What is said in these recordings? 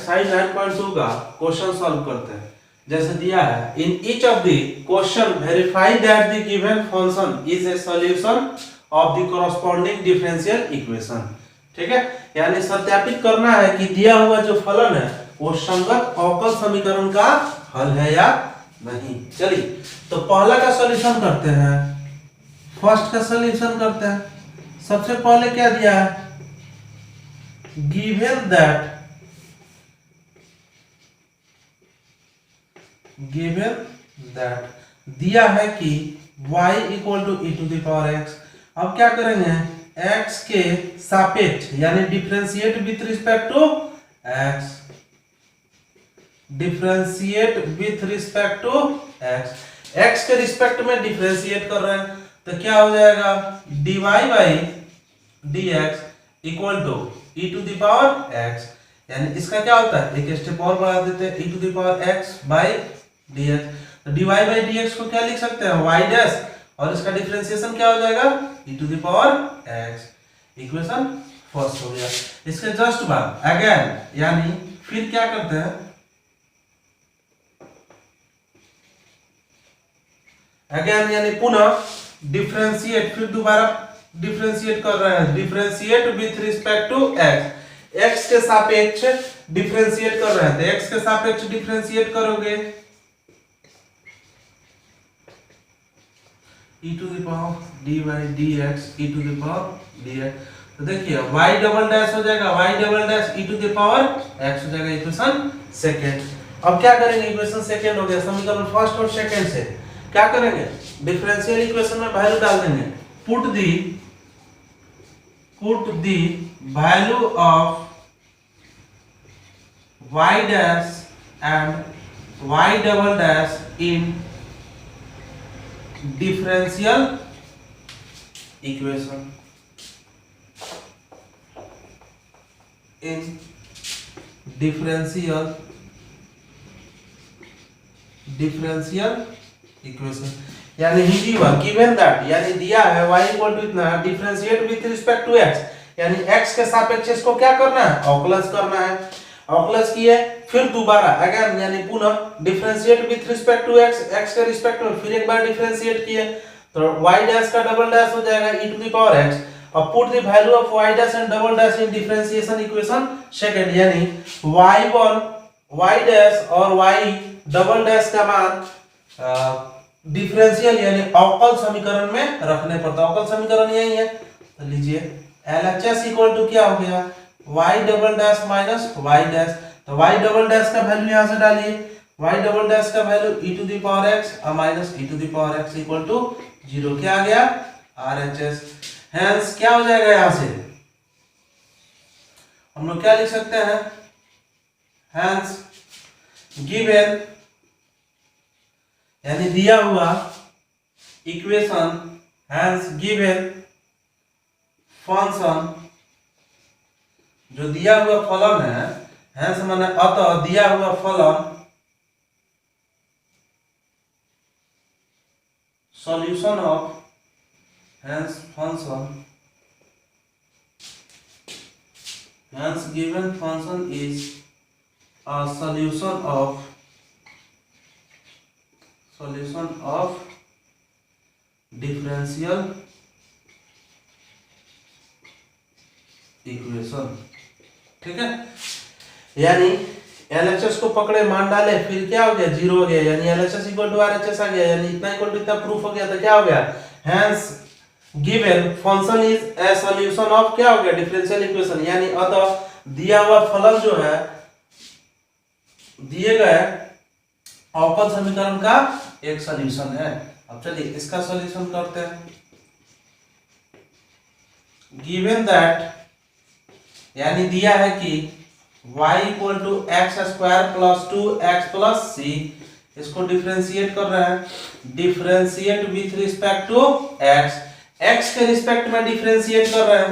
Exercise 9.2 का question solve करते हैं। जैसे दिया है, in each of the question verify that the given function is a solution of the corresponding differential equation. ठीक है, यानी सत्यापित करना है कि दिया हुआ जो फलन है वो संगत अवकल समीकरण का हल है या नहीं। चलिए तो पहला का सॉल्यूशन करते हैं, फर्स्ट का सॉल्यूशन करते हैं। सबसे पहले क्या दिया है, given that दिया है कि y equal to e to the power x। अब क्या करेंगे, x के सापेक्ष यानी differentiate with respect to x, differentiate with respect to x के रिस्पेक्ट में डिफरेंशिएट कर रहे हैं तो क्या हो जाएगा, dy by dx equal to e to the power x। यानी इसका क्या होता है, एक स्टेप और बढ़ा देते हैं, e to the power x by dx। तो dy बाई dx को क्या लिख सकते हैं, y डैश, और इसका डिफरेंशिएशन क्या हो जाएगा, e to the power x। Equation first हो गया। इसके जस्ट बाद अगेन यानी फिर क्या करते हैं, अगेन यानी पुनः डिफरेंशिएट, फिर दोबारा डिफरेंशिएट कर रहे हैं, differentiate with respect to x, x के सापेक्ष डिफरेंशिएट कर रहे हैं तो x के सापेक्ष डिफरेंशिएट करोगे e to the power d by dx e to the power dx। तो देखिए y डबल डैश हो जाएगा, y double dash e to the power x हो जाएगा, इक्वेशन सेकंड। अब क्या करेंगे, इक्वेशन सेकंड हो गया, समीकरण फर्स्ट और सेकंड से क्या करेंगे, डिफरेंशियल इक्वेशन में वैल्यू डाल देंगे, put the value of y dash and y double dash in differential equation, in differential equation. यानी ही गिवन दैट, यानी दिया है y इक्वल टू इतना, differentiate with respect to x, यानी x के सापेक्ष इसको क्या करना है, अवकलज करना है। अवकलज किए फिर दोबारा अगेन यानी पुनः differentiate with respect to x, x के रिस्पेक्ट में फिर एक बार डिफरेंशिएट किए तो y डैश का डबल डैश हो जाएगा e to the power x। अब put the value of y dash and double dash in differentiation equation second, यानी y1 y डैश और y डबल डैश का मान डिफरेंशियल यानी अवकल समीकरण में रखने पड़ता है। अवकल समीकरण यही है तो लीजिए LHS इक्वल टू क्या हो गया, y double dash minus y dash. तो y डबल डैश का वैल्यू यहां से डालिए, y डबल डैश का value e to the power x और minus e to the power x equal to 0। क्या आ गया, RHS। हेंस क्या हो जाएगा, यहां से हम लोग क्या लिख सकते हैं, हेंस गिवन यानी दिया हुआ इक्वेशन, हेंस गिवन फंक्शन, जो दिया हुआ फलन है, हेंस माने अतः दिया हुआ फलन solution of, hence function, hence given function is a solution of differential equation. ठीक है, यानी LHS को पकड़े, मान डाले, फिर क्या हो गया, 0 हो गया, यानी LHS इक्वल टू RHS आ गया, यानी इतना इक्वल टू इतना प्रूफ हो गया। तो क्या हो गया, hence given function is a solution of क्या हो गया, डिफरेंशियल इक्वेशन। यानी अतः दिया हुआ फलन जो है दिए गए अवकल समीकरण का एक सॉल्यूशन है। अब चलिए इसका सॉल्यूशन करते हैं। गिवन दैट यानी दिया है कि y equal to x square plus 2x plus c, इसको डिफरेंशिएट कर रहे हैं, differentiate with respect to x, x के रिस्पेक्ट में डिफरेंशिएट कर रहे हैं,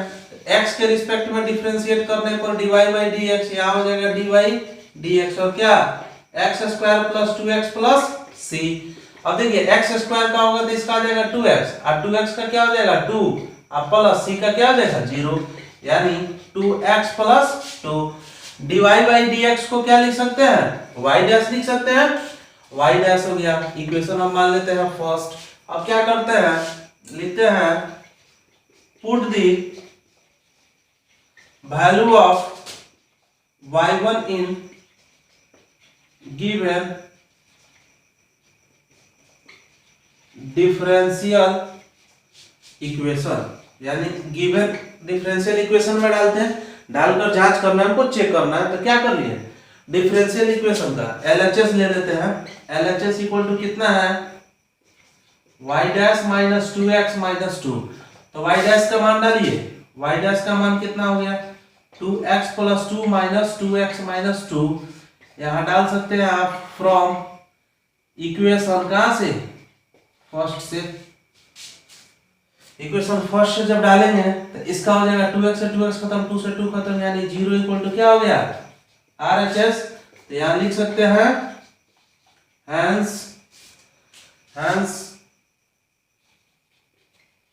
x के रिस्पेक्ट में डिफरेंशिएट करने पर dy बाई dx यहाँ हो जाएगा dy dx और क्या x square plus 2x plus c। अब देखिए x स्क्वायर का होगा तो इसका आ जाएगा 2x और 2x का क्या हो जाएगा 2 और प्लस c का क्या हो जाएगा 0, यानी 2x plus 2। dy by dx को क्या लिख सकते हैं, y डैश लिख सकते हैं, y डैश हो गया। इक्वेशन हम मान लेते हैं फर्स्ट। अब क्या करते हैं, लिखते हैं put the value of y1 in given differential equation, यानी गिवन डिफरेंशियल इक्वेशन में डालते हैं, डालकर जांच करना है हमको, चेक करना है। तो क्या कर लिए, डिफरेंशियल इक्वेशन का LHS ले लेते हैं। LHS इक्वल टू कितना है, y dash minus 2x minus 2। तो y डैश का मान डालिए, y डैश का मान कितना हो गया, 2x plus 2 minus 2x minus 2। यहां डाल सकते हैं आप फ्रॉम इक्वेशन कहां से, फर्स्ट से। इक्वेशन फर्स्ट से जब डालेंगे तो इसका हो जाएगा 2x से 2x खत्म, 2 से 2 खत्म, यानी 0 इक्वल टू क्या हो गया, RHS। तो यहां लिख सकते हैं hence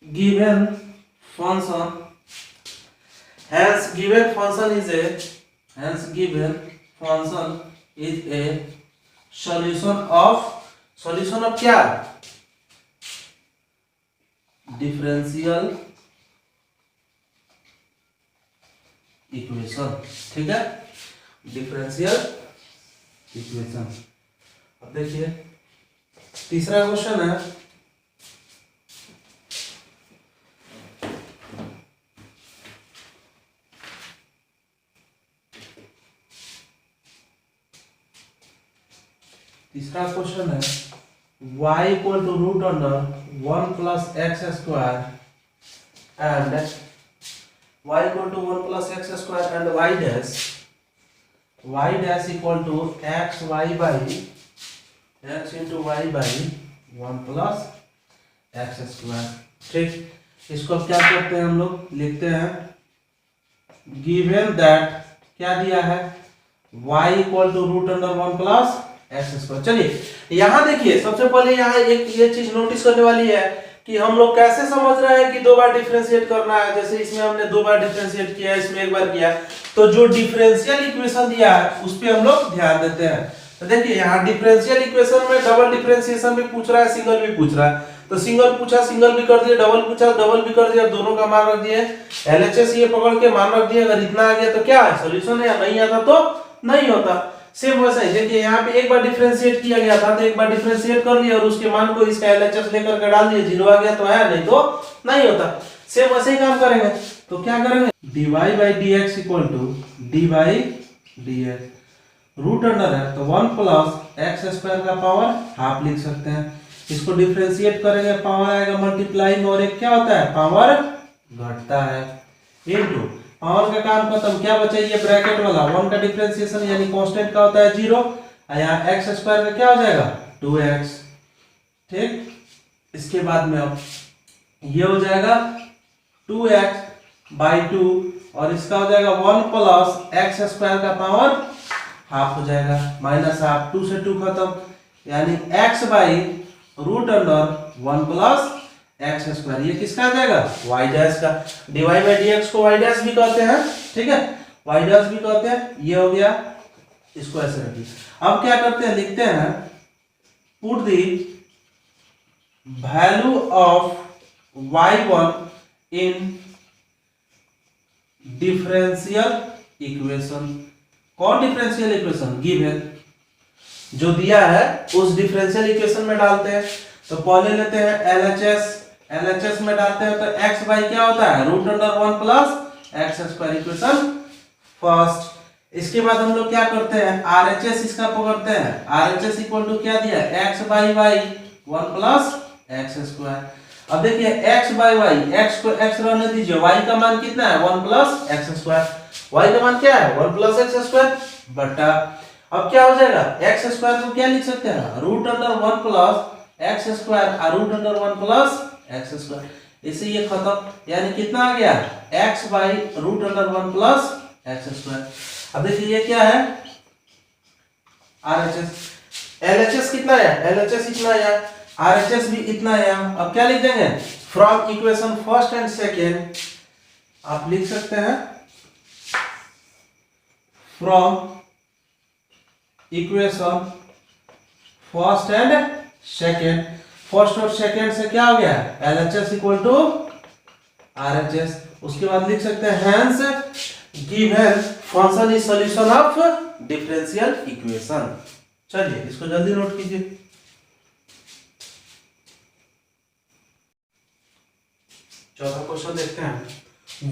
given function is a solution of क्या, डिफरेंशियल इक्वेशन। ठीक है, डिफरेंशियल इक्वेशन। अब देखिए तीसरा क्वेश्चन है, y equal to root under 1 plus x square and y equal to 1 plus x square and y dash equal to x y by x into y by 1 plus x square. ठीक, इसको अब क्या करते हैं हम लोग, लिखते हैं गिवन दैट क्या दिया है, y equal to root under 1 plus x square. चलिए यहाँ देखिए, सबसे पहले यहाँ एक ये चीज नोटिस करने वाली है कि हम लोग कैसे समझ रहे हैं कि 2 बार डिफरेंशिएट करना है। जैसे इसमें हमने 2 बार डिफरेंशिएट किया, इसमें 1 बार किया, तो जो डिफरेंशियल इक्वेशन दिया है उस पे हम लोग ध्यान देते हैं। तो देखिए यहाँ डिफरेंशियल इक्वेशन में डबल डिफरेंशिएशन भी पूछ रहा है, सिंगल भी पूछ रहा है। तो सिंगल पूछा, सिंगल भी कर दिया, डबल पूछा, डबल भी कर दिया, दोनों का मान रख दिए। LHS ये पकड़ के मान रख दिया, अगर इतना आ गया तो क्या है, सॉल्यूशन है, या नहीं आता तो नहीं होता। सेम वैसा ही देखिए, यहाँ पे एक बार डिफरेंशिएट किया गया था, तो एक बार डिफरेंशिएट कर लिया और उसके मान को इसका LHS लेकर के डाल दिए, 0 आ गया तो है, नहीं तो नहीं होता। सेम वैसे ही काम करेंगे। तो क्या करेंगे, dy by dx equal to dy dx, root under है तो 1 प्लस एक्स स्क्वायर का पावर हाफ लिख सकते हैं। इसको डिफरेंशिएट करेंगे, पावर आएगा मल्टीप्लाइंग, और एक क्या होता है, पावर घटता है, इनटू पावर का काम खत्म, क्या बचा ये ब्रैकेट वाला 1 का डिफरेंशिएशन यानी कांस्टेंट का होता है 0, यहाँ एक्स स्क्वायर का क्या हो जाएगा 2x। ठीक, इसके बाद में अब ये हो जाएगा 2x बाई 2 और इसका हो जाएगा 1 प्लस एक्स स्क्वायर का पावर हाफ हो जाएगा, माइनस हाफ, 2 से 2 खत्म, यानी x by root under 1 plus x square. ये किसका आ जाएगा, y डैश का। dy बाई dx को y डैश भी कहते हैं, ठीक है, y डैश भी कहते हैं। ये हो गया, इसको ऐसे रखिए। अब क्या करते हैं, लिखते हैं put the value of y1 in differential equation. कौन डिफरेंशियल इक्वेशन, गिवन जो दिया है उस डिफरेंशियल इक्वेशन में डालते हैं। तो पहले लेते हैं LHS में डालते हैं, तो x बाई क्या होता है, root under 1 plus x square, equation first. इसके बाद हम लोग क्या करते हैं, RHS इसका पकड़ते हैं। RHS इक्वल टू क्या दिया, x by y 1 plus x square. अब देखिए x बाई वाई, x को x रहने दीजिए, y का मान कितना है 1 प्लस एक्स स्क्वायर, y का मान क्या है 1 प्लस एक्स स्क्वायर बटा, अब क्या हो जाएगा, एक्स स्क्वायर को क्या लिख सकते हैं, root under 1 plus x square और root under 1 plus x square, इससे ये खत्म, यानी कितना आ गया, x by root under 1 plus x square. अब देखिए ये क्या है, RHS, LHS कितना है, LHS इतना है, RHS भी इतना है। अब क्या लिख देंगे, from equation first and second आप लिख सकते हैं from equation first and second. First और सेकेंड से क्या हो गया, LHS इक्वल टू RHS। उसके बाद लिख सकते हैं hence given function is solution of differential equation. चलिए इसको जल्दी नोट कीजिए। चौथा क्वेश्चन देखते हैं।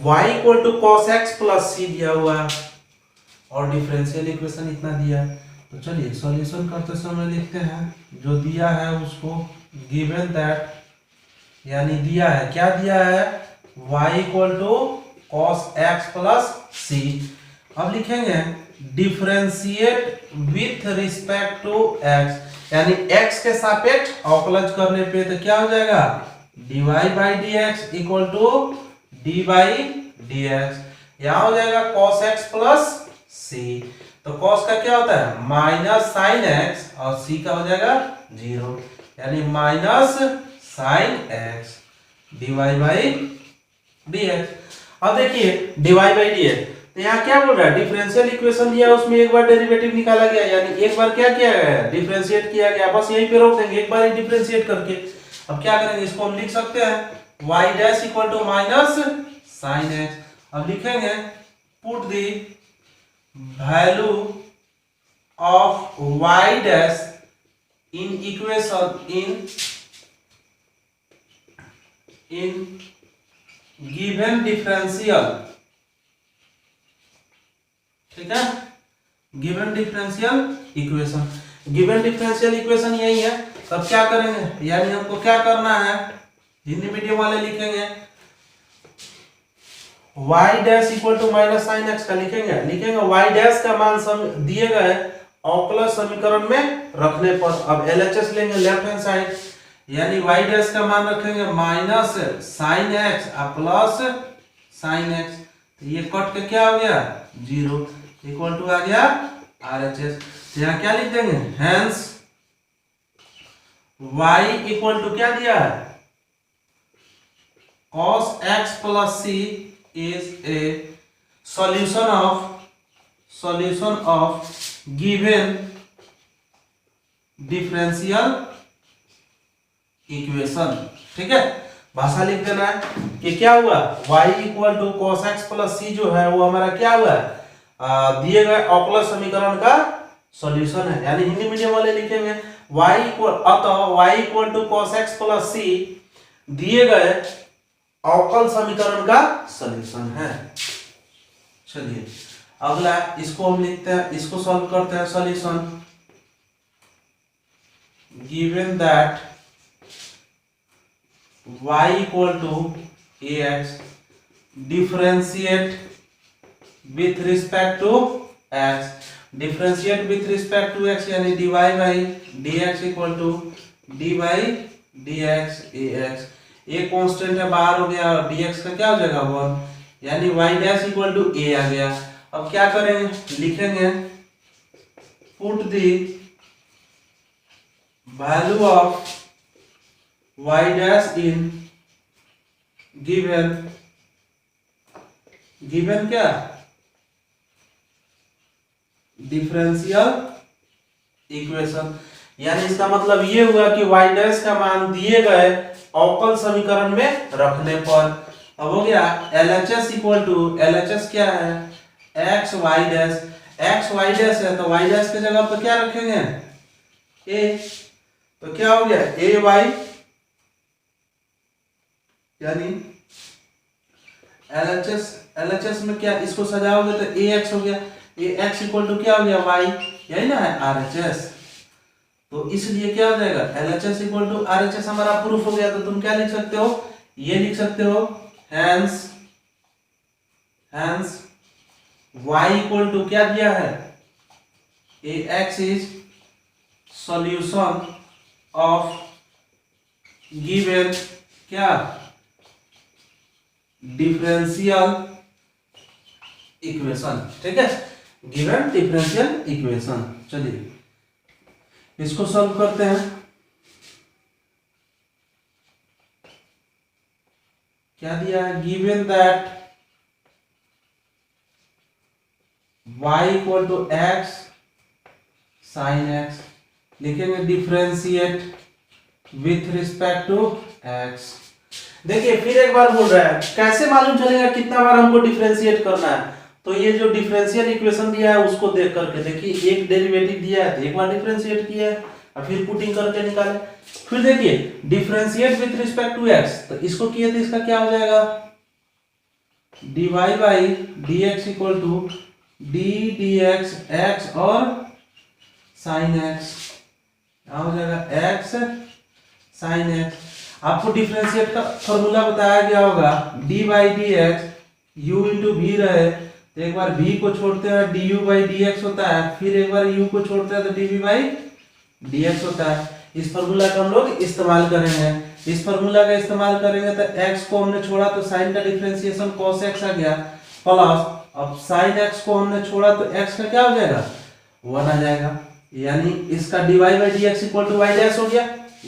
y equal to cos x plus c दिया हुआ है और डिफरेंशियल इक्वेशन इतना दिया है। तो चलिए सॉल्यूशन करते समय लिखते हैं जो दिया है उसको, गिवन दैट, यानी दिया है, क्या दिया है, y equal to cos x plus c। अब लिखेंगे differentiate with respect to x, यानी x के सापेक्ष अवकलज करने पे तो क्या हो जाएगा, dy by dx equal to d by dx। यहां हो जाएगा cos x प्लस c। तो cos का क्या होता है माइनस साइन x और c का हो जाएगा 0, यानी minus sine x dy by dx। अब देखिए dy बाई dx, तो यहाँ क्या बोल रहा है, डिफरेंशियल इक्वेशन दिया उसमें एक बार डेरिवेटिव निकाला गया, यानी एक बार क्या किया गया, डिफरेंशिएट किया गया। बस यहीं पे रोक देंगे एक बार ही डिफरेंशिएट करके। अब क्या करेंगे, इसको हम लिख सकते हैं y dash equal to minus sine x। अब लिखेंगे put the value of y dash in equation in given differential, ठीक है, given differential equation. Given differential equation यही है। तब क्या करेंगे, यानी हमको क्या करना है, हिंदी मीडियम वाले लिखेंगे y dash equal to minus sine x का लिखेंगे y डैश का मान दिए गए अवकलज समीकरण में रखने पर। अब LHS लेंगे लेफ्ट हैंड साइड, यानी y डैश का मान रखेंगे minus sine x plus sine x। तो ये कट के क्या हो गया 0 इक्वल टू आ गया RHS। तो यहाँ क्या लिख देंगे, हेंस y इक्वल टू क्या दिया है, cos x plus c is a solution of given differential equation। ठीक है, भाषा लिख देना है कि क्या हुआ, y equal to cos x plus c जो है वो हमारा क्या हुआ है, दिए गए अवकलज समीकरण का सॉल्यूशन है। यानी हिंदी मीडियम वाले लिखेंगे y इक्वल, अतः y equal to cos x plus c दिए गए अवकल समीकरण का सॉल्यूशन है। चलिए अगला इसको हम लिखते हैं, इसको सॉल्व करते हैं। Solution given that y equal to ax differentiate with respect to x, differentiate with respect to x यानी dy by dx equal to d by dx ax। a constant है बाहर हो गया और dx का क्या हो जाएगा 1, यानी y dash equal to a आ गया। अब क्या करेंगे, लिखेंगे put the value of y dash in given क्या, डिफरेंशियल इक्वेशन। यानी इसका मतलब ये हुआ कि y डैश का मान दिए गए अवकल समीकरण में रखने पर। अब हो गया LHS इक्वल टू, LHS क्या है, x y dash, x y dash है तो y डैश के जगह पर क्या रखेंगे a, तो क्या हो गया a y, यानी LHS में क्या, इसको सजाओगे तो ax हो गया, ax इक्वल टू क्या हो गया y, यही ना है RHS। तो इसलिए क्या हो जाएगा LHS इक्वल टू RHS हमारा प्रूफ हो गया। तो तुम क्या लिख सकते हो, ये लिख सकते हो हेंस y इक्वल टू क्या दिया है, ax is solution of given क्या, डिफरेंशियल इक्वेशन। ठीक है, गिवन डिफरेंशियल इक्वेशन। चलिए इसको सॉल्व करते हैं। क्या दिया है, given that y equal to x sine x, लिखेंगे differentiate with respect to x. देखिए फिर एक बार बोल रहा है कैसे मालूम चलेगा कितना बार हमको डिफरेंशिएट करना है, तो ये जो डिफरेंशियल इक्वेशन दिया है उसको देख करके देखिए, एक डेरिवेटिव दिया है तो एक बार डिफरेंशिएट किया है और फिर पुटिंग करके निकाले। फिर देखिए differentiate with respect to x, तो इसको किए तो इसका क्या हो जाएगा, dy by d x equal to d d x x और साइन एक्स, क्या हो जाएगा एक्स साइन एक्स। आपको डिफरेंशिएट का फॉर्मूला बताया गया होगा, d by d x u into v रहे तो एक बार v को छोड़ते हैं d u by d x होता है, फिर एक बार u को छोड़ते हैं तो d v by d x होता है। इस फॉर्मूला का हम लोग इस्तेमाल करेंगे। इस फॉर्मूला का इस्तेमाल करेंगे तो x को हमने छोड़ा तो साइन का डिफरेंशिएशन cos x आ गया, प्लस अब साइन x को हमने छोड़ा तो x का क्या हो जाएगा 1 आ जाएगा, यानी इसका dy by d x equal to y dash हो गया,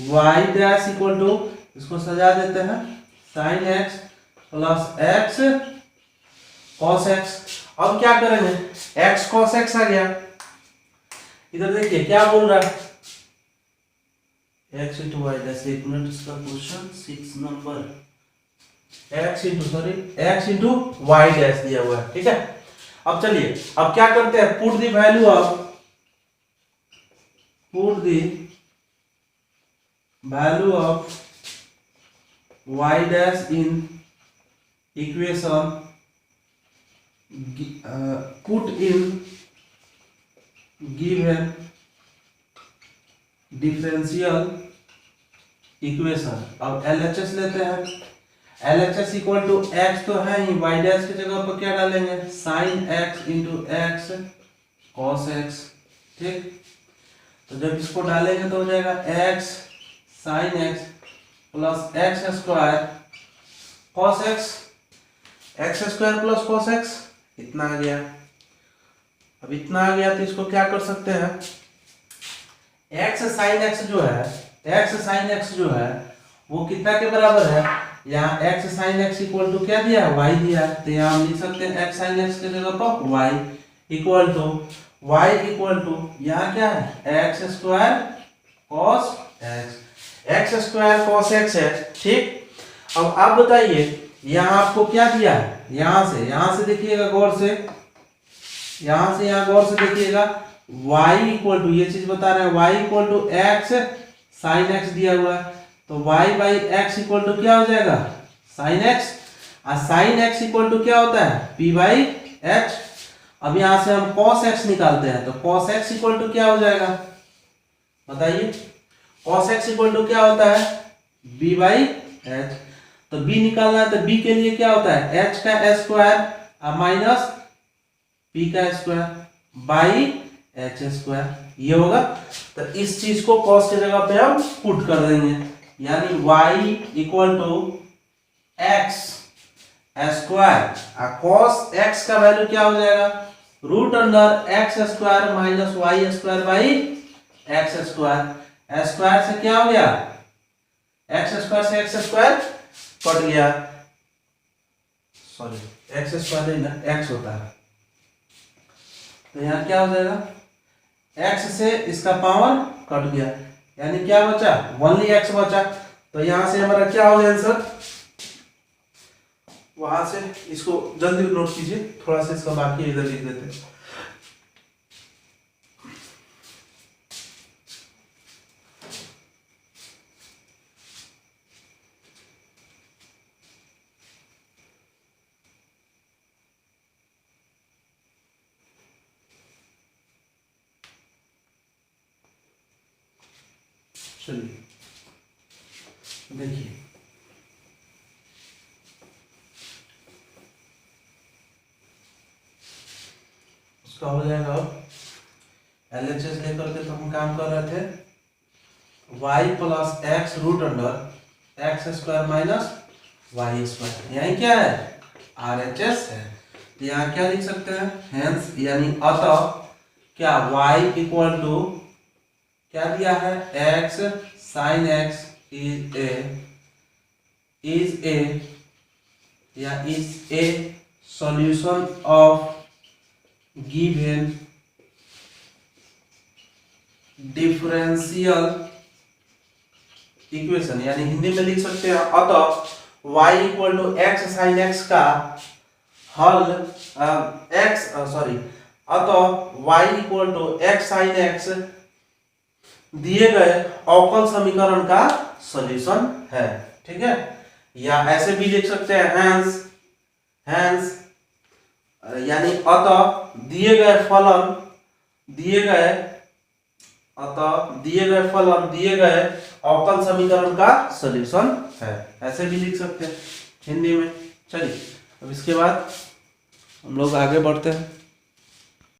y डैश इक्वल टू, इसको सजा देते हैं, sine x plus x cos x। अब क्या करेंगे, x cos x आ गया, इधर देखिए क्या बोल रहा है, x इंटू वाई डैश, एक मिनट इसका क्वेश्चन 6 नंबर, x इंटू वाई डैश दिया हुआ है, ठीक है। अब चलिए अब क्या करते हैं, put the value of y dash in equation, put in given differential equation। अब LHS लेते हैं, LHS इक्वल टू x तो है ही, y डैश की जगह पर क्या डालेंगे, sine x into x cos x, ठीक। तो जब इसको डालेंगे तो हो जाएगा x sine x plus x square cos x, x square plus cos x, इतना आ गया। अब इतना आ गया तो इसको क्या कर सकते हैं, एक्स साइन एक्स जो है वो कितना के बराबर है, यहाँ x sine x equal to क्या दिया है, वाई दिया है, तो यहाँ हम लिख सकते हैं एक्स साइन एक्स के जगह पर वाई इक्वल टू यहाँ क्या है एक्स स्क्वायर कॉस एक्स है, ठीक। अब आप बताइए यहाँ आपको क्या दिया है, यहाँ से देखिएगा गौर से, यहाँ गौर से देखिएगा, y इक्वल टू, ये चीज बता रहे हैं, y equal to x sine x दिया हुआ है, तो y by x equal to क्या हो जाएगा साइन एक्स, और साइन एक्स इक्वल टू क्या होता है p बाई एच। अब यहाँ से हम cos x निकालते हैं, तो cos x इक्वल टू क्या हो जाएगा बताइए, cos x इक्वल टू क्या होता है b बाई एच। तो b निकालना है तो b के लिए क्या होता है h का स्क्वायर माइनस p का स्क्वायर बाई एच स्क्वायर, ये होगा। तो इस चीज को cos की जगह पे हम पुट कर देंगे, यानी y equal to x square, cos x का वैल्यू क्या हो जाएगा root under x square minus y square by x square, square से क्या हो गया एक्स स्क्वायर से एक्स स्क्वायर कट गया, सॉरी एक्स स्क्वायर नहीं ना एक्स होता है, तो यहाँ क्या हो जाएगा x से इसका पावर कट गया, यानी क्या बचा ओनली x बचा। तो यहाँ से हमारा क्या हो गया आंसर, वहां से इसको जल्दी नोट कीजिए, थोड़ा सा इसका बाकी इधर लिख देते हैं। चलिए देखिए उसका हो जाएगा, अब LHS लेकर के तो हम काम कर रहे थे, y plus x root under x square minus y square, यही क्या है RHS है, तो यहाँ क्या लिख सकते हैं हेंस, यानी अतः क्या y इक्वल टू क्या दिया है x sine x is a solution of given differential equation, यानी हिंदी में लिख सकते हैं अतः y equal to x sine x का हल अतः y equal to x sine x दिए गए अवकल समीकरण का सॉल्यूशन है। ठीक है, या ऐसे भी लिख सकते हैं हैंस यानी अतः दिए गए फलन दिए गए अवकल समीकरण का सॉल्यूशन है, ऐसे भी लिख सकते हैं हिंदी में। चलिए अब इसके बाद हम लोग आगे बढ़ते हैं।